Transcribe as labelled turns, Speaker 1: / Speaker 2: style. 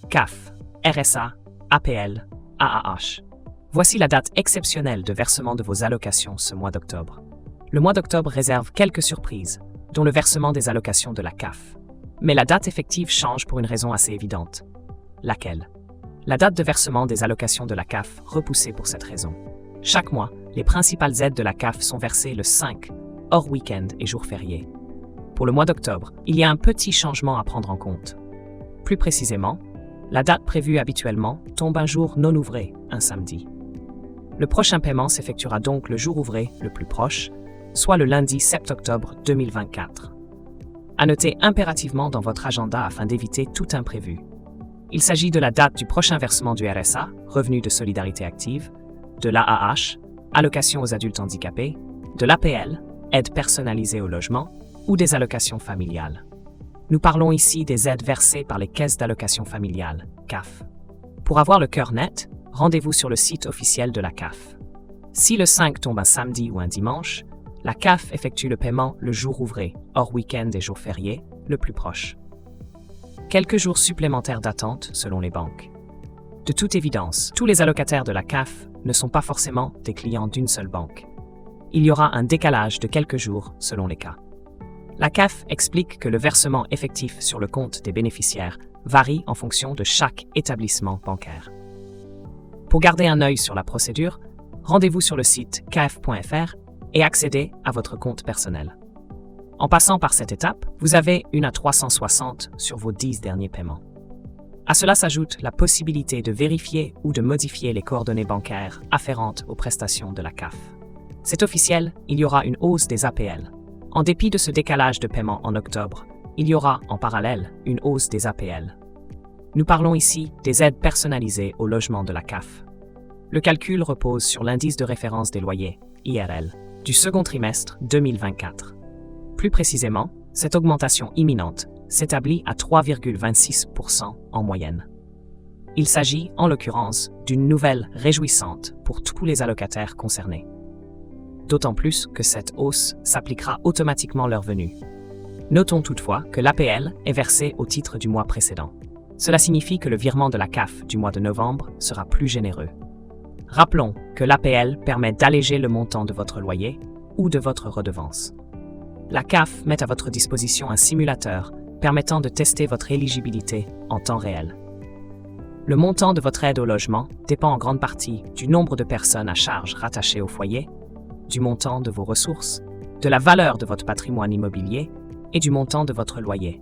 Speaker 1: CAF, RSA, APL, AAH. Voici la date exceptionnelle de versement de vos allocations ce mois d'octobre. Le mois d'octobre réserve quelques surprises, dont le versement des allocations de la CAF. Mais la date effective change pour une raison assez évidente. Laquelle? La date de versement des allocations de la CAF repoussée pour cette raison. Chaque mois, les principales aides de la CAF sont versées le 5, hors week-end et jours fériés. Pour le mois d'octobre, il y a un petit changement à prendre en compte. Plus précisément, la date prévue habituellement tombe un jour non ouvré, un samedi. Le prochain paiement s'effectuera donc le jour ouvré le plus proche, soit le lundi 7 octobre 2024. À noter impérativement dans votre agenda afin d'éviter tout imprévu. Il s'agit de la date du prochain versement du RSA, Revenu de solidarité active, de l'AAH, Allocation aux adultes handicapés, de l'APL, Aide personnalisée au logement, ou des allocations familiales. Nous parlons ici des aides versées par les caisses d'allocation familiale, CAF. Pour avoir le cœur net, rendez-vous sur le site officiel de la CAF. Si le 5 tombe un samedi ou un dimanche, la CAF effectue le paiement le jour ouvré, hors week-end et jours fériés, le plus proche. Quelques jours supplémentaires d'attente selon les banques. De toute évidence, tous les allocataires de la CAF ne sont pas forcément des clients d'une seule banque. Il y aura un décalage de quelques jours selon les cas. La CAF explique que le versement effectif sur le compte des bénéficiaires varie en fonction de chaque établissement bancaire. Pour garder un œil sur la procédure, rendez-vous sur le site caf.fr et accédez à votre compte personnel. En passant par cette étape, vous avez une à 360 sur vos 10 derniers paiements. À cela s'ajoute la possibilité de vérifier ou de modifier les coordonnées bancaires afférentes aux prestations de la CAF. C'est officiel, il y aura une hausse des APL. En dépit de ce décalage de paiement en octobre, il y aura, en parallèle, une hausse des APL. Nous parlons ici des aides personnalisées au logement de la CAF. Le calcul repose sur l'indice de référence des loyers, IRL, du second trimestre 2024. Plus précisément, cette augmentation imminente s'établit à 3,26% en moyenne. Il s'agit, en l'occurrence, d'une nouvelle réjouissante pour tous les allocataires concernés. D'autant plus que cette hausse s'appliquera automatiquement leur venue. Notons toutefois que l'APL est versée au titre du mois précédent. Cela signifie que le virement de la CAF du mois de novembre sera plus généreux. Rappelons que l'APL permet d'alléger le montant de votre loyer ou de votre redevance. La CAF met à votre disposition un simulateur permettant de tester votre éligibilité en temps réel. Le montant de votre aide au logement dépend en grande partie du nombre de personnes à charge rattachées au foyer, du montant de vos ressources, de la valeur de votre patrimoine immobilier et du montant de votre loyer.